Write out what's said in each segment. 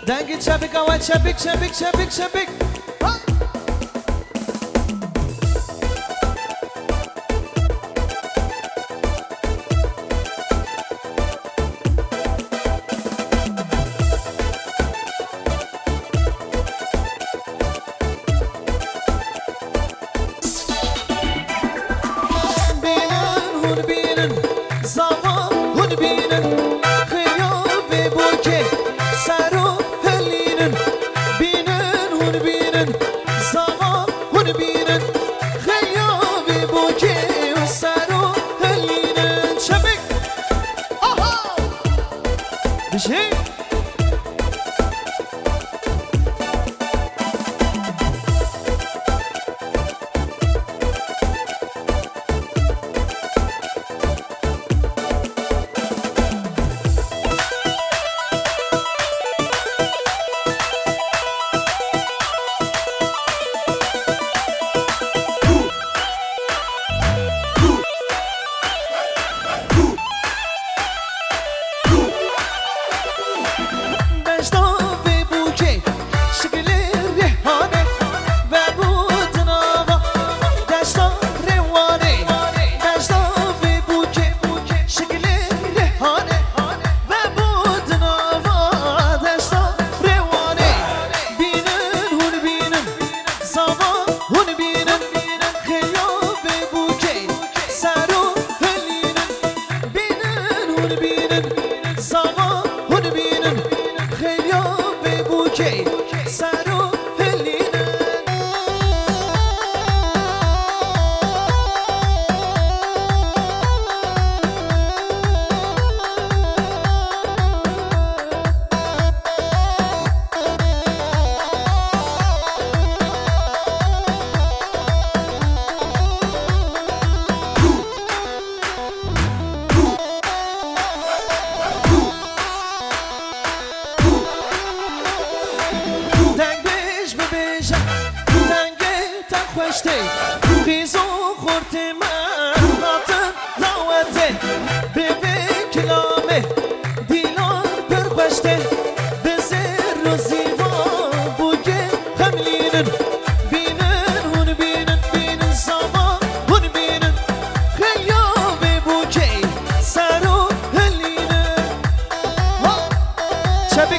دنگی چبک آوه چبک چبک چبک چبک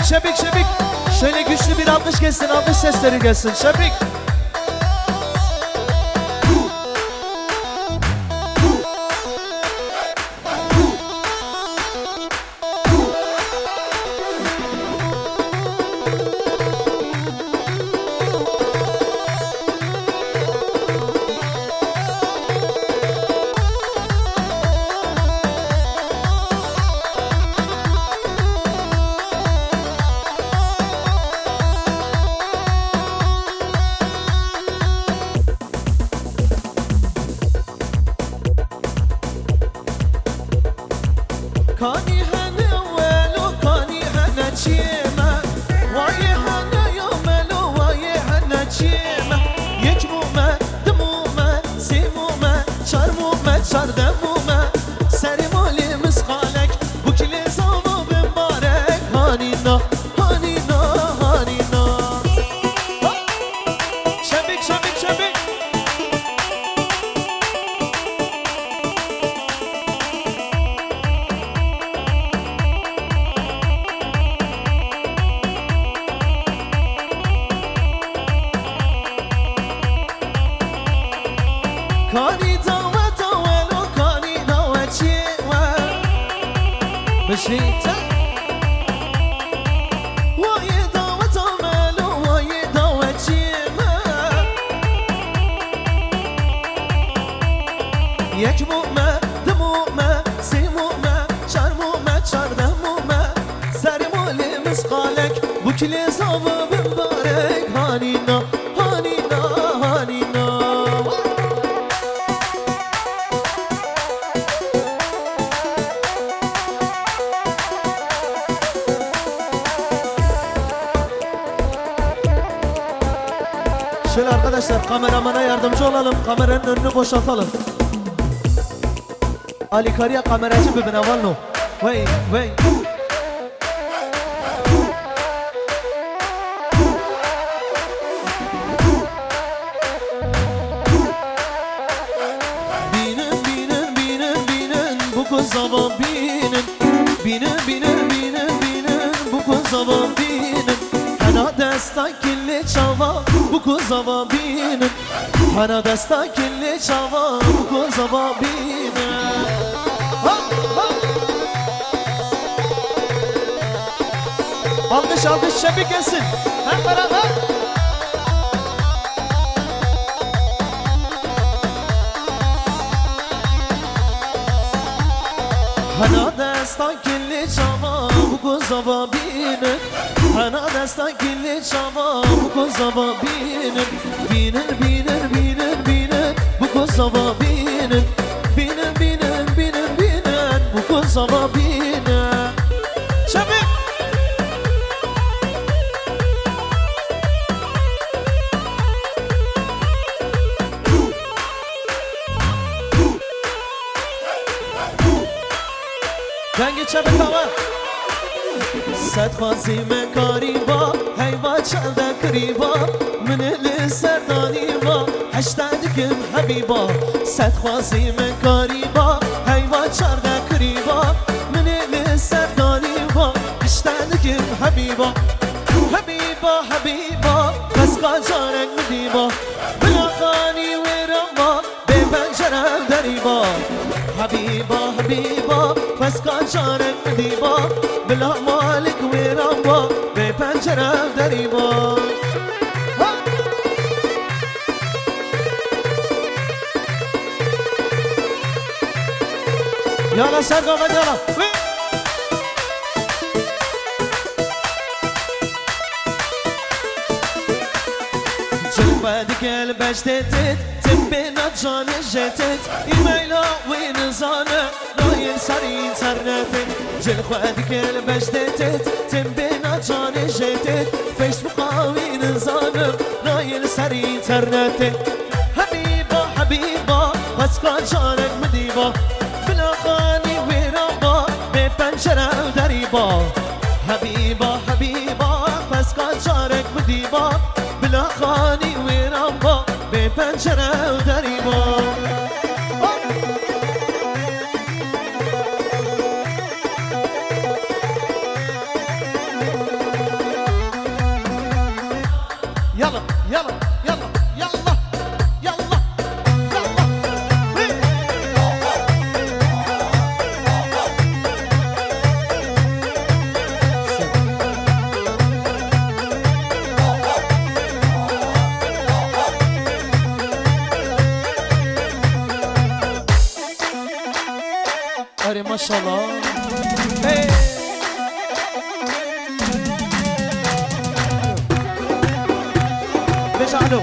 Şebik şebik. Şöyle güçlü bir alkış gelsin, alkış sesleri gelsin. Şebik. كاني هنا ولو كاني هنا تشيمة واي هنا يوملو واي هنا تشيمة يكمومة دمومة سيمومة شرمومة شردمومة سرمولي مسخالك بكلي صوبو بمبارك هانينا هانينا هانينا شبك شبك شبك كاني دوت ولو كاني دوت شيوة مشيت واي دوت مالو واي دوت شيوة يكمومة دمومة سيمومة شرمومة شردمومة سرمولي مسقالك بكلي صوب بمبارك هانينا هانينا هانينا Şöyle arkadaşlar kameramana yardımcı olalım. Kameranın önünü boşaltalım. Ali Kariya kameracı bir benavalno. Vay vay. بینن بینن بینن بینن بو کوزاوا بینن هنا دستا کلی چاوا بو کوزاوا بینن هنا دستا کلی چاوا بو کوزاوا بینن Alkış alkış şebik gelsin. Hep beraber. هنا دستا کلی چاوا بو کوزاوا بینن هنا دستا کلی چاوا بو کوزاوا بینن بینن بینن بینن بینن بو کوزاوا بینن بینن بینن بینن بینن بو کوزاوا بینن Şebik. Rengi şebik tamam. سد خوازی من کاری با هیوا چنده کری با من لسردانی با هشتادکم حبیبا سد خوازی من کاری با هیوا چنده کری با من لسردانی با هشتادکم حبیبا حبیبا حبیبا بس قاجارک مدیبا بلا خانی ویرم با به پنجرم دریبا حبیبا حبیبا بس قاجارک مدیبا بلا مالک ویرم با به پنجرم دریبا Yala Serkan hadi yala. جلوه دیگل بجدتت تم بین جان جتت ایمیلا و نزانه رای سر اینترنتت جلوه دیگل بجدتت تم بین جان جتت فیسبوک و نزانه رای سر اینترنتت حبیبا حبیبا بس کن جانک مدیبا بلا خانی ویران با به پنجره دریبا حبیبا حبیبا بس کن جانک مدیبا بلا خانی ویران با به پنجره دریبا Yala yala yala yalla yalla yalla. اره ماشالله Hey. بجعلوا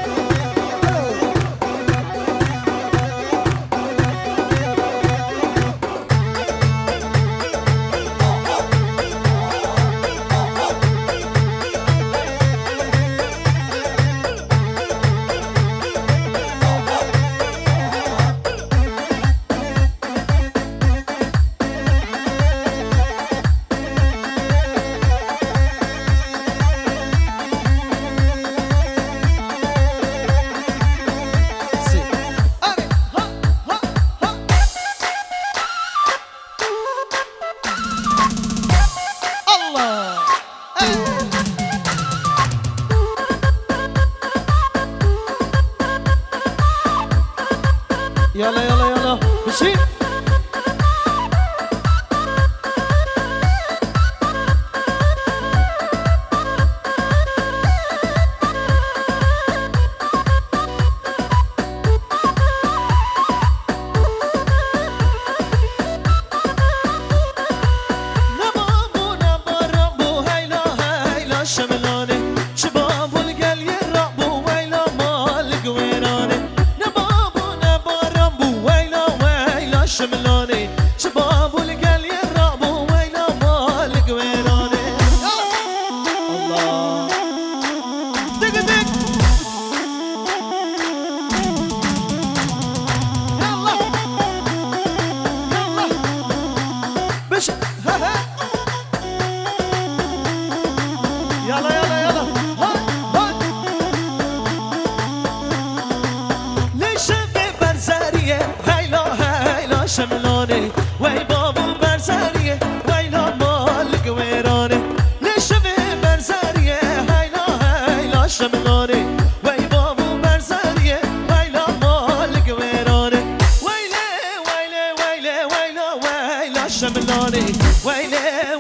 يلا يلا يلا مشي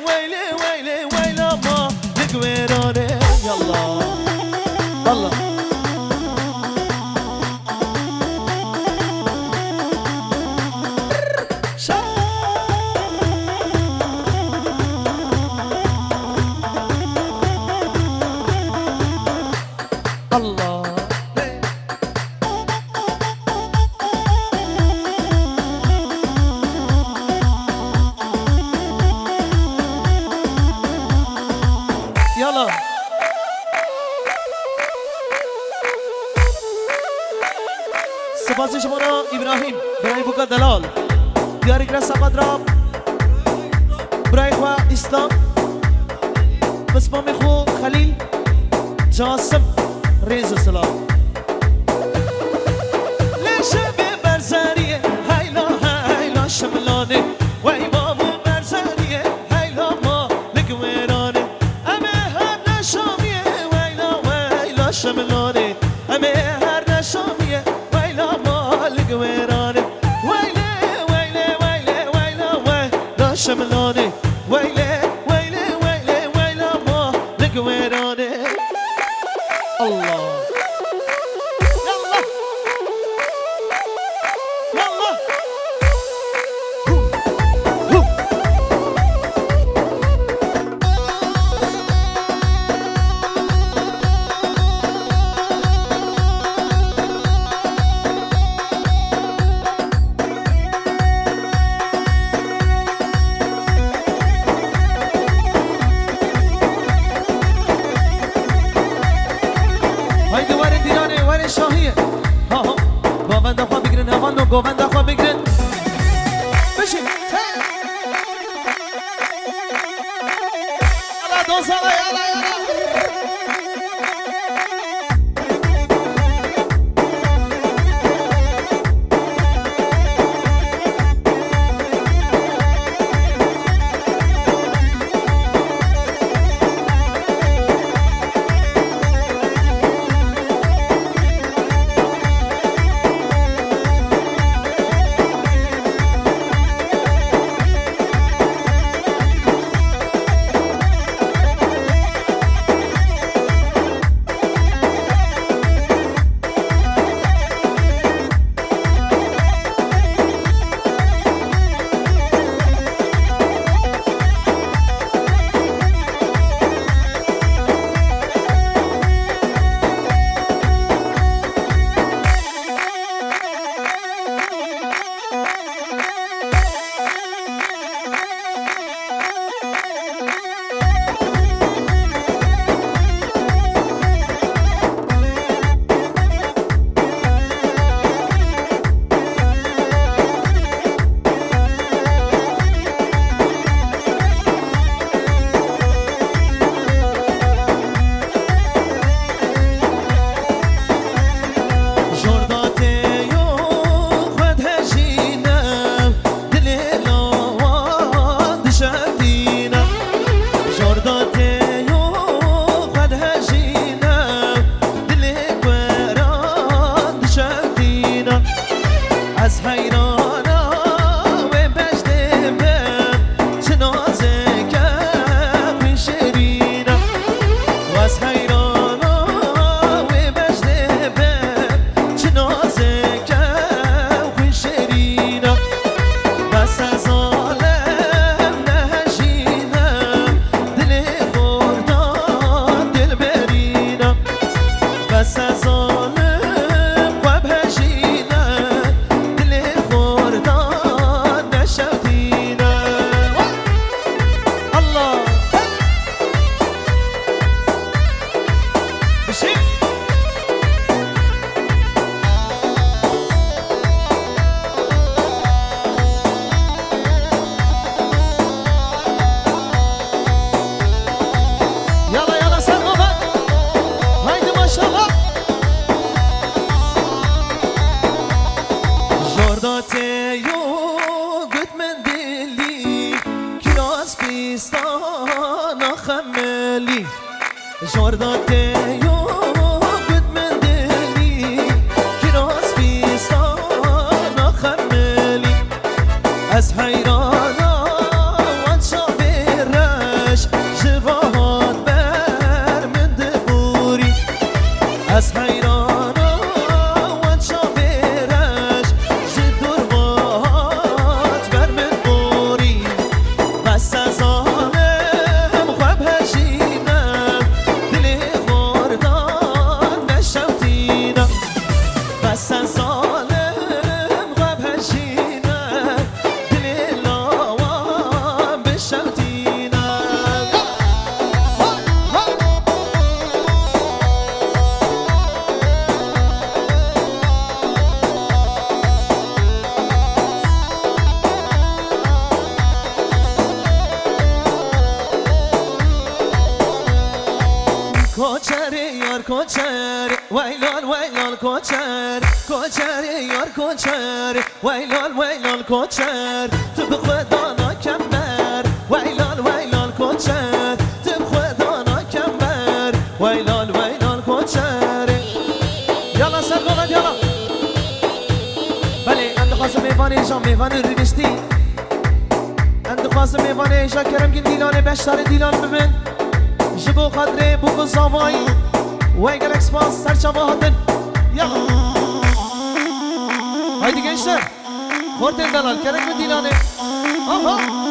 ويلي ويلي ويلا ما لقويراني يلا الله الله يلا سپاس شما را ابراهیم برای بوکا دلال دیاری کرد سقط را برای خواه اسلام بسمام خو خلیل جاسم ریز سلام لیشه به برزریه هیلا هیلا شملانه وی بابو برزریه هیلا ما لگویرانه امه هر نشامیه ویلا ویلا شملانه امه هر نشامیه ویلا ما لگویرانه ویله ویله ویله ویلا ویلا شملانه ویله ویله ویله ویلا ما لگویرانه الله يلا يلا هو. هاي دوار دیرانه وار شاهیه ها ها گاوند خواه بگیرن هوانو گاوند خواه بگیرن بشین یالا دوزالا یالا یالا جورداته یو گد من دلی کراس بیستان خملی از حیرانا وان شابر کوچری یار کوچری ویلال ویلال کوچر کوچری یار کوچر ویلال ویلال کوچر تو به خدا نکمر ویلال ویلال کوچر تو به خدا نکمر ویلال ویلال کوچر یالا سر قوت یالا بله اند خواست میوانه جا میوانه رو نشتی اند خواست میوانه جا کرم گین دیلانه بشتر دیلان ببین جبو قدره بو زاوایی ویگل اکسپاس سرچاوه هاتن یا هایدی gençler Kortel Dalal Kerek ve Dilane Aha